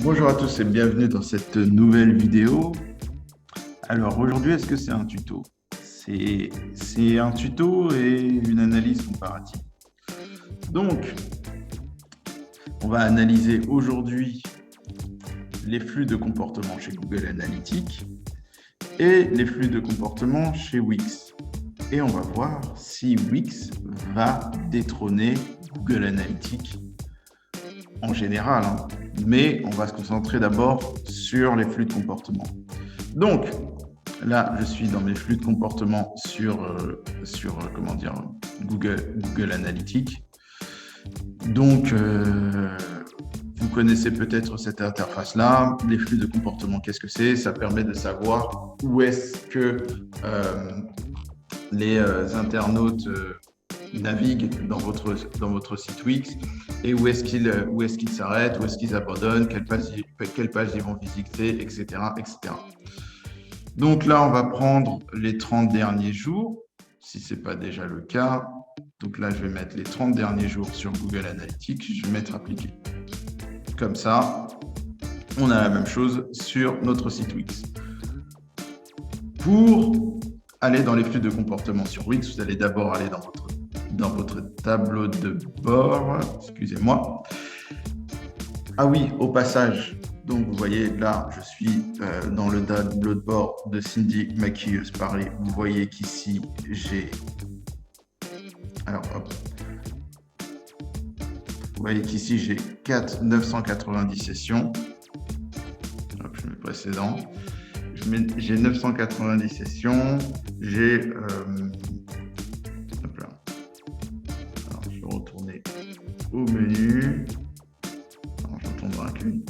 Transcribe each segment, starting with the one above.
Bonjour à tous et bienvenue dans cette nouvelle vidéo. Alors aujourd'hui, est-ce que c'est un tuto? C'est un tuto et une analyse comparative. Donc, on va analyser aujourd'hui les flux de comportement chez Google Analytics et les flux de comportement chez Wix. Et on va voir si Wix va détrôner Google Analytics en général, hein. Mais on va se concentrer d'abord sur les flux de comportement. Donc, là, je suis dans mes flux de comportement sur Google Analytics. Donc, vous connaissez peut-être cette interface-là. Les flux de comportement, qu'est-ce que c'est? Ça permet de savoir où est-ce que les internautes naviguent dans votre site Wix et où est-ce qu'ils s'arrêtent, où est-ce qu'ils abandonnent, quelle page ils vont visiter, etc., etc. Donc là, on va prendre les 30 derniers jours, si ce n'est pas déjà le cas. Donc là, je vais mettre les 30 derniers jours sur Google Analytics, je vais mettre appliqué. Comme ça, on a la même chose sur notre site Wix. Pour aller dans les flux de comportement sur Wix, vous allez d'abord aller dans votre tableau de bord. Excusez-moi. Ah oui, au passage, donc vous voyez là, je suis dans le tableau de bord de Cindy Maquilleuse Paris. Vous voyez qu'ici, j'ai... Alors, hop. Vous voyez qu'ici, j'ai 990 sessions. Hop, je mets précédent. J'ai 990 sessions. J'ai... hop là. Alors, je vais retourner au menu. Alors, je retourne dans l'accueil.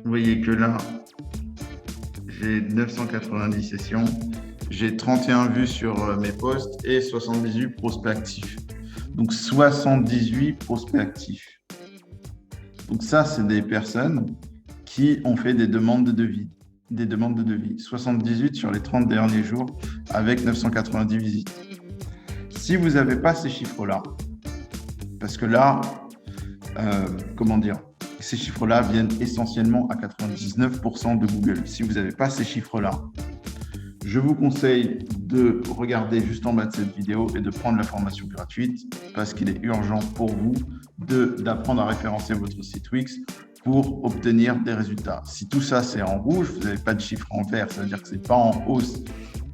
Vous voyez que là, j'ai 990 sessions. J'ai 31 vues sur mes posts et 78 prospects actifs. Donc, 78 prospects actifs. Donc, ça, c'est des personnes qui ont fait des demandes de devis. 78 sur les 30 derniers jours avec 990 visites. Si vous n'avez pas ces chiffres-là, parce que là, ces chiffres-là viennent essentiellement à 99% de Google. Si vous n'avez pas ces chiffres-là, je vous conseille de regarder juste en bas de cette vidéo et de prendre la formation gratuite parce qu'il est urgent pour vous d'apprendre à référencer votre site Wix pour obtenir des résultats. Si tout ça, c'est en rouge, vous n'avez pas de chiffre en vert, ça veut dire que ce n'est pas en hausse.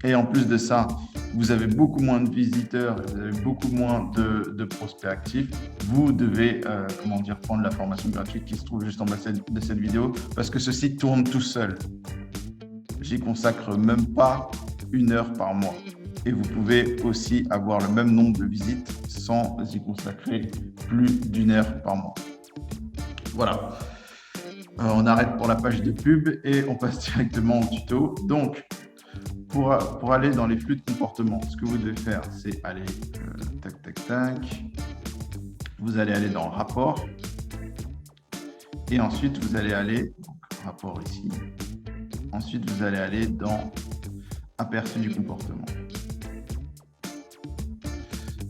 Et en plus de ça, vous avez beaucoup moins de visiteurs, vous avez beaucoup moins de prospects actifs. Vous devez prendre la formation gratuite qui se trouve juste en bas de cette vidéo parce que ce site tourne tout seul. J'y consacre même pas 1 heure par mois. Et vous pouvez aussi avoir le même nombre de visites sans y consacrer plus d'1 heure par mois. Voilà. On arrête pour la page de pub et on passe directement au tuto. Donc, pour aller dans les flux de comportement, ce que vous devez faire, c'est aller Vous allez aller dans rapport et ensuite vous allez aller rapport ici. Ensuite, vous allez aller dans aperçu du comportement.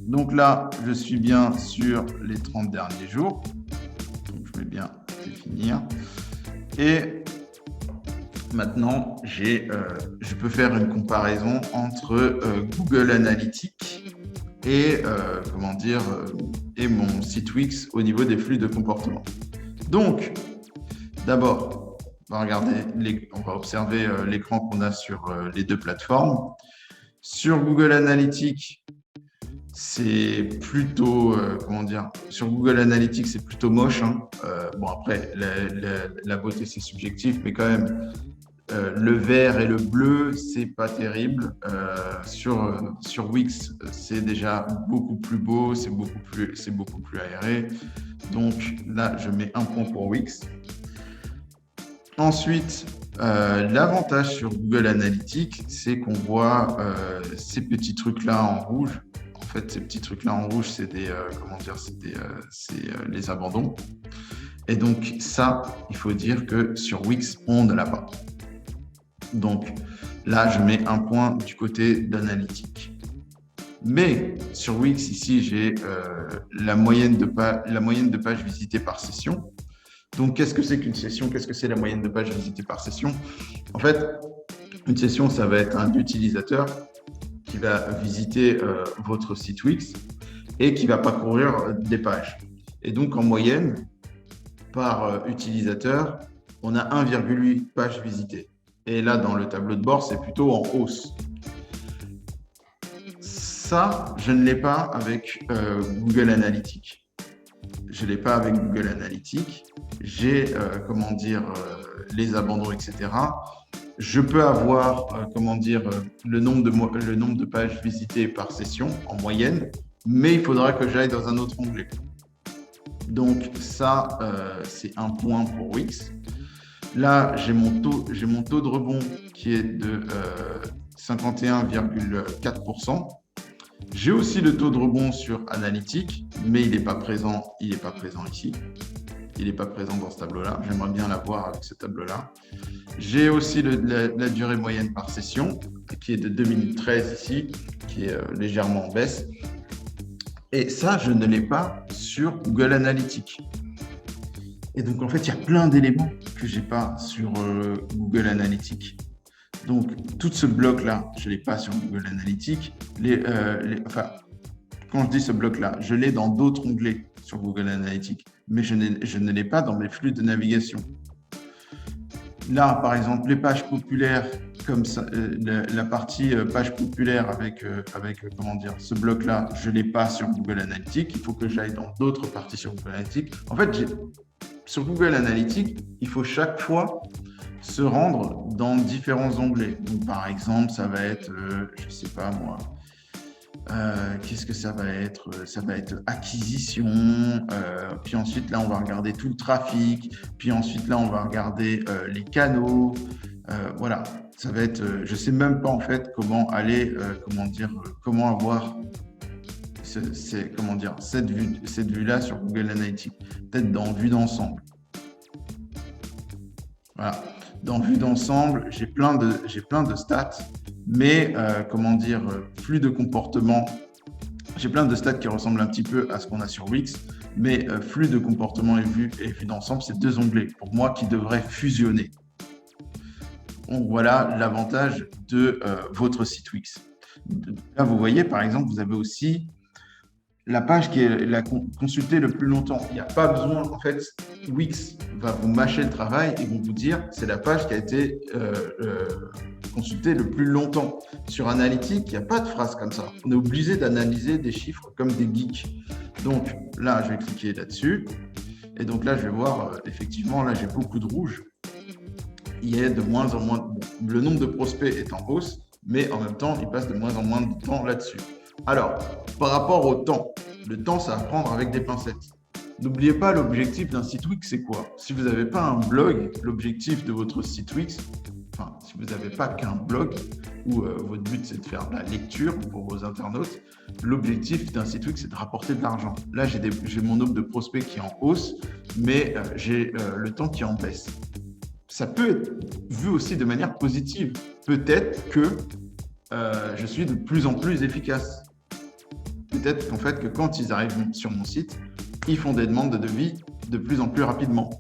Donc là, je suis bien sur les 30 derniers jours. Donc, je vais bien définir. Et maintenant, je peux faire une comparaison entre Google Analytics et, et mon site Wix au niveau des flux de comportement. Donc, d'abord, on va observer l'écran qu'on a sur les deux plateformes. Sur Google Analytics, c'est plutôt, sur Google Analytics, c'est plutôt moche, hein. Bon, après, la beauté, c'est subjectif, mais quand même, le vert et le bleu, c'est pas terrible. Sur Wix, c'est déjà beaucoup plus beau, c'est beaucoup plus aéré. Donc là, je mets 1 point pour Wix. Ensuite, l'avantage sur Google Analytics, c'est qu'on voit ces petits trucs-là en rouge. En fait, ces petits trucs-là en rouge, c'est les abandons. Et donc, ça, il faut dire que sur Wix, on ne l'a pas. Donc, là, je mets 1 point du côté d'Analytics. Mais sur Wix, ici, j'ai la moyenne de pages visitées par session. Donc, qu'est-ce que c'est qu'une session? Qu'est-ce que c'est la moyenne de pages visitées par session? En fait, une session, ça va être un utilisateur qui va visiter votre site Wix et qui va parcourir des pages. Et donc, en moyenne, par utilisateur, on a 1,8 pages visitées. Et là, dans le tableau de bord, c'est plutôt en hausse. Ça, je ne l'ai pas avec Google Analytics. Je ne l'ai pas avec Google Analytics. J'ai, les abandons, etc. Je peux avoir, le nombre de pages visitées par session en moyenne, mais il faudra que j'aille dans un autre onglet. Donc ça, c'est un point pour Wix. Là, j'ai mon taux de rebond qui est de 51,4%. J'ai aussi le taux de rebond sur Analytics, mais il n'est pas présent ici. Il n'est pas présent dans ce tableau-là. J'aimerais bien l'avoir avec ce tableau-là. J'ai aussi la durée moyenne par session, qui est de 2 minutes 13 ici, qui est légèrement en baisse. Et ça, je ne l'ai pas sur Google Analytics. Et donc, en fait, il y a plein d'éléments que je n'ai pas sur Google Analytics. Donc, tout ce bloc-là, je ne l'ai pas sur Google Analytics. Quand je dis ce bloc-là, je l'ai dans d'autres onglets sur Google Analytics, mais je ne l'ai pas dans mes flux de navigation. Là, par exemple, les pages populaires, comme ça, la partie page populaire avec ce bloc-là, je ne l'ai pas sur Google Analytics. Il faut que j'aille dans d'autres parties sur Google Analytics. En fait, sur Google Analytics, il faut chaque fois se rendre dans différents onglets. Donc, par exemple, ça va être, je ne sais pas moi, qu'est-ce que ça va être? Ça va être acquisition, puis ensuite là on va regarder tout le trafic, puis ensuite là on va regarder les canaux, voilà, ça va être, je sais même pas en fait comment aller, comment avoir cette vue-là sur Google Analytics, peut-être dans vue d'ensemble. Voilà, dans vue d'ensemble, j'ai plein de stats. Mais, flux de comportement, j'ai plein de stats qui ressemblent un petit peu à ce qu'on a sur Wix, mais flux de comportement et vue d'ensemble, c'est deux onglets, pour moi, qui devraient fusionner. Donc, voilà l'avantage de votre site Wix. Là, vous voyez, par exemple, vous avez aussi la page qui est la consultée le plus longtemps. Il n'y a pas besoin, en fait, Wix va vous mâcher le travail et vont vous dire c'est la page qui a été consultée le plus longtemps. Sur Analytics, il n'y a pas de phrase comme ça. On est obligé d'analyser des chiffres comme des geeks. Donc là, je vais cliquer là-dessus. Et donc là, je vais voir, effectivement, là, j'ai beaucoup de rouge. Il y a de moins en moins, le nombre de prospects est en hausse, mais en même temps, il passe de moins en moins de temps là-dessus. Alors, par rapport au temps, le temps, ça va prendre avec des pincettes. N'oubliez pas, l'objectif d'un site Wix, c'est quoi? Si vous n'avez pas un blog, l'objectif de votre site Wix, si vous n'avez pas qu'un blog où votre but, c'est de faire de la lecture pour vos internautes, l'objectif d'un site Wix, c'est de rapporter de l'argent. Là, j'ai mon nombre de prospects qui est en hausse, mais j'ai le temps qui est en baisse. Ça peut être vu aussi de manière positive. Peut-être que je suis de plus en plus efficace. Peut-être qu'en fait, que quand ils arrivent sur mon site, ils font des demandes de devis de plus en plus rapidement.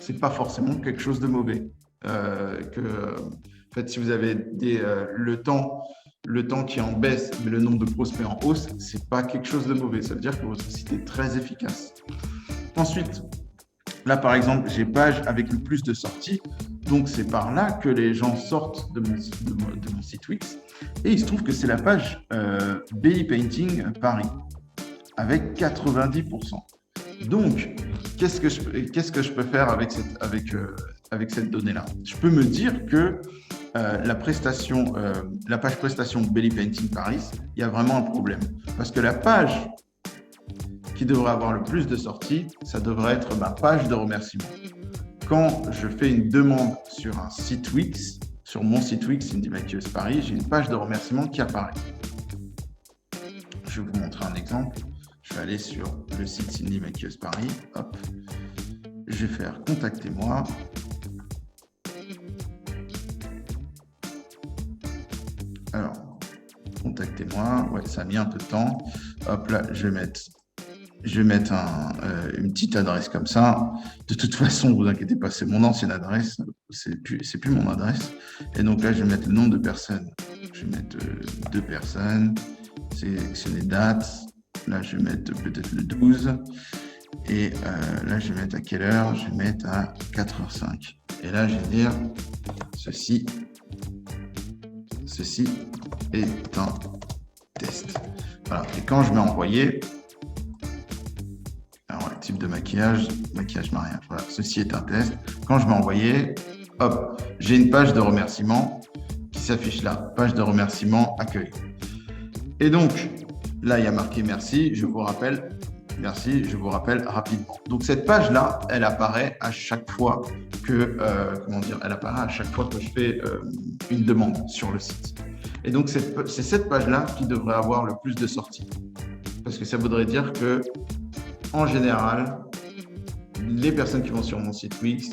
Ce n'est pas forcément quelque chose de mauvais. En fait, si vous avez le temps qui est en baisse, mais le nombre de prospects en hausse, ce n'est pas quelque chose de mauvais. Ça veut dire que votre site est très efficace. Ensuite, là, par exemple, j'ai page avec le plus de sorties. Donc, c'est par là que les gens sortent de mon site Wix. Et il se trouve que c'est la page BI Painting Paris, avec 90%. Donc, qu'est-ce que je peux faire avec cette donnée-là? Je peux me dire que la page prestation BI Painting Paris, il y a vraiment un problème. Parce que la page qui devrait avoir le plus de sorties, ça devrait être ma page de remerciement. Quand je fais une demande sur un site Wix, sur mon site Wix, Cindy Mathieusse Paris, j'ai une page de remerciement qui apparaît. Je vais vous montrer un exemple. Je vais aller sur le site Cindy Mathieusse Paris. Hop. Je vais faire « Contactez-moi ». Alors, contactez-moi. Ouais, ça a mis un peu de temps. Hop là, je vais mettre une petite adresse comme ça. De toute façon, ne vous inquiétez pas, c'est mon ancienne adresse. C'est plus mon adresse. Et donc là, je vais mettre le nombre de personnes. Je vais mettre 2 personnes. Sélectionner date. Là, je vais mettre peut-être le 12. Et là, je vais mettre à quelle heure? Je vais mettre à 4h05. Et là, je vais dire ceci est un test. Voilà. Et quand je mets envoyer, alors, type de maquillage mariage. Voilà, ceci est un test. Quand je mets envoyer, hop, j'ai une page de remerciement qui s'affiche là. Page de remerciement accueil. Et donc, là, il y a marqué merci, je vous rappelle. Merci, je vous rappelle rapidement. Donc, cette page-là, elle apparaît à chaque fois que, je fais une demande sur le site. Et donc, c'est cette page-là qui devrait avoir le plus de sorties. Parce que ça voudrait dire que, en général, les personnes qui vont sur mon site Wix,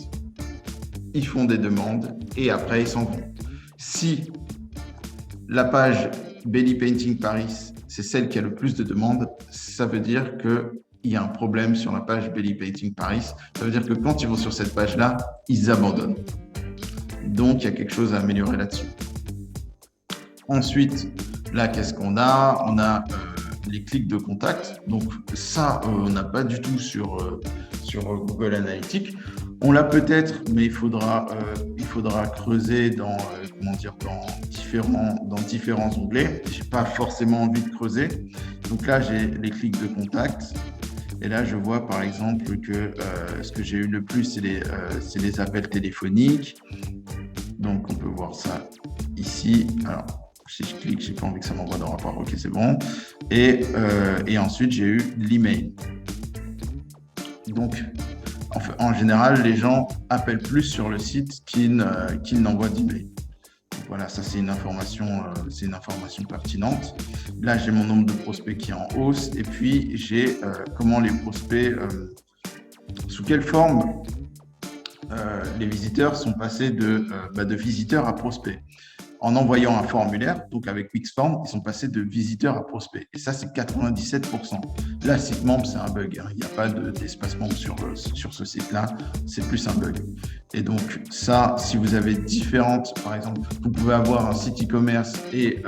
ils font des demandes et après, ils s'en vont. Si la page Belly Painting Paris, c'est celle qui a le plus de demandes, ça veut dire qu'il y a un problème sur la page Belly Painting Paris. Ça veut dire que quand ils vont sur cette page-là, ils abandonnent. Donc, il y a quelque chose à améliorer là-dessus. Ensuite, là, qu'est-ce qu'on a? On a les clics de contact. Donc, ça, on n'a pas du tout sur Google Analytics. On l'a peut-être, mais il faudra creuser dans différents onglets. Je n'ai pas forcément envie de creuser. Donc là, j'ai les clics de contact. Et là, je vois par exemple que ce que j'ai eu le plus, c'est les appels téléphoniques. Donc, on peut voir ça ici. Alors, si je clique, je n'ai pas envie que ça m'envoie dans le rapport. OK, c'est bon. Et ensuite, j'ai eu l'email. Donc, en général, les gens appellent plus sur le site qu'ils n'envoient d'email. Voilà, ça c'est une information pertinente. Là, j'ai mon nombre de prospects qui est en hausse et puis j'ai comment les prospects, sous quelle forme les visiteurs sont passés de visiteurs à prospects. En envoyant un formulaire, donc avec Wixform, ils sont passés de visiteurs à prospects. Et ça, c'est 97%. Là, site membre, c'est un bug. Il n'y a pas d'espace membre sur ce site-là. C'est plus un bug. Et donc, ça, si vous avez différentes, par exemple, vous pouvez avoir un site e-commerce et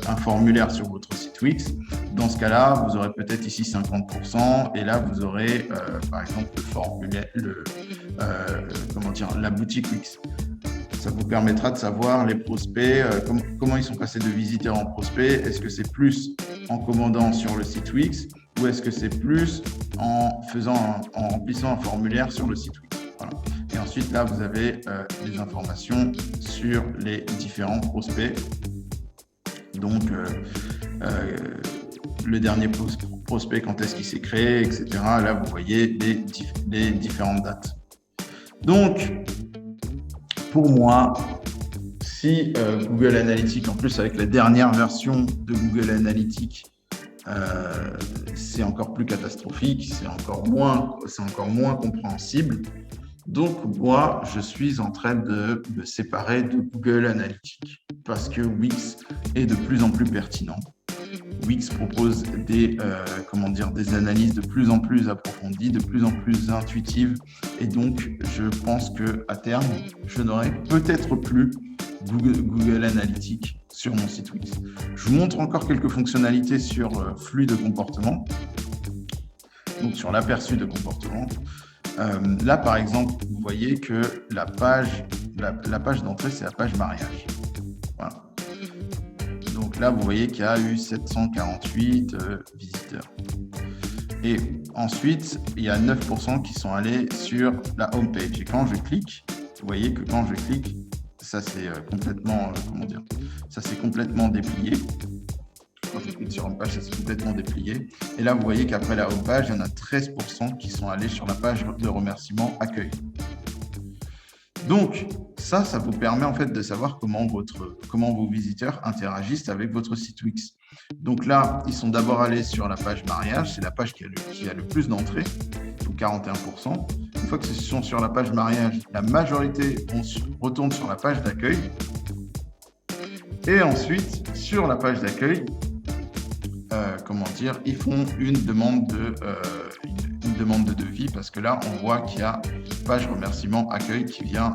un formulaire sur votre site Wix. Dans ce cas-là, vous aurez peut-être ici 50%. Et là, vous aurez, par exemple, le formulaire, la boutique Wix. Ça vous permettra de savoir les prospects, comment ils sont passés de visiteurs en prospects. Est-ce que c'est plus en commandant sur le site Wix ou est-ce que c'est plus en remplissant un formulaire sur le site Wix. Voilà. Et ensuite, là, vous avez des informations sur les différents prospects. Donc, le dernier prospect, quand est-ce qu'il s'est créé, etc. Là, vous voyez les différentes dates. Donc, pour moi, si Google Analytics, en plus avec la dernière version de Google Analytics, c'est encore plus catastrophique, c'est encore moins compréhensible. Donc, moi, je suis en train de me séparer de Google Analytics parce que Wix est de plus en plus pertinent. Wix propose des analyses de plus en plus approfondies, de plus en plus intuitives. Et donc, je pense qu'à terme, je n'aurai peut-être plus Google Analytics sur mon site Wix. Je vous montre encore quelques fonctionnalités sur flux de comportement, donc sur l'aperçu de comportement. Là, par exemple, vous voyez que la page d'entrée, c'est la page mariage. Voilà. Donc là, vous voyez qu'il y a eu 748 visiteurs. Et ensuite, il y a 9% qui sont allés sur la home page. Et quand je clique, vous voyez que quand je clique, ça c'est complètement déplié. Quand je clique sur une page, ça s'est complètement déplié. Et là, vous voyez qu'après la home page, il y en a 13% qui sont allés sur la page de remerciement accueil. Donc, ça vous permet en fait de savoir comment vos visiteurs interagissent avec votre site Wix. Donc là, ils sont d'abord allés sur la page mariage, c'est la page qui a le plus d'entrées, donc 41%. Une fois qu'ils sont sur la page mariage, la majorité retourne sur la page d'accueil. Et ensuite, sur la page d'accueil, ils font une demande de devis parce que là, on voit qu'il y a une page remerciement accueil qui vient,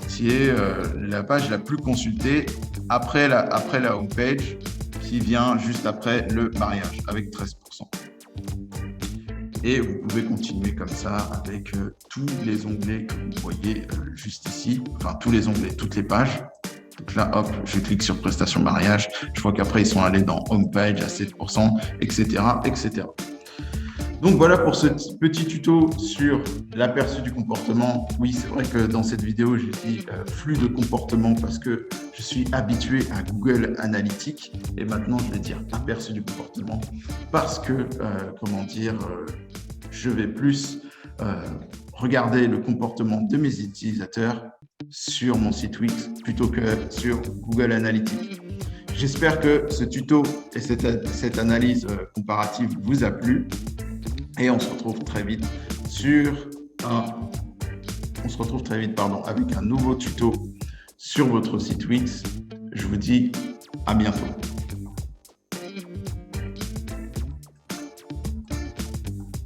qui est la page la plus consultée après la homepage, qui vient juste après le mariage avec 13%. Et vous pouvez continuer comme ça avec tous les onglets que vous voyez juste ici, enfin tous les onglets, toutes les pages. Donc là, hop, je clique sur prestation mariage. Je vois qu'après, ils sont allés dans homepage à 7%, etc., etc. Donc voilà pour ce petit tuto sur l'aperçu du comportement. Oui, c'est vrai que dans cette vidéo, j'ai dit flux de comportement parce que je suis habitué à Google Analytics et maintenant je vais dire aperçu du comportement parce que, je vais plus regarder le comportement de mes utilisateurs sur mon site Wix plutôt que sur Google Analytics. J'espère que ce tuto et cette analyse comparative vous a plu. Et on se retrouve très vite avec un nouveau tuto sur votre site Wix. Je vous dis à bientôt.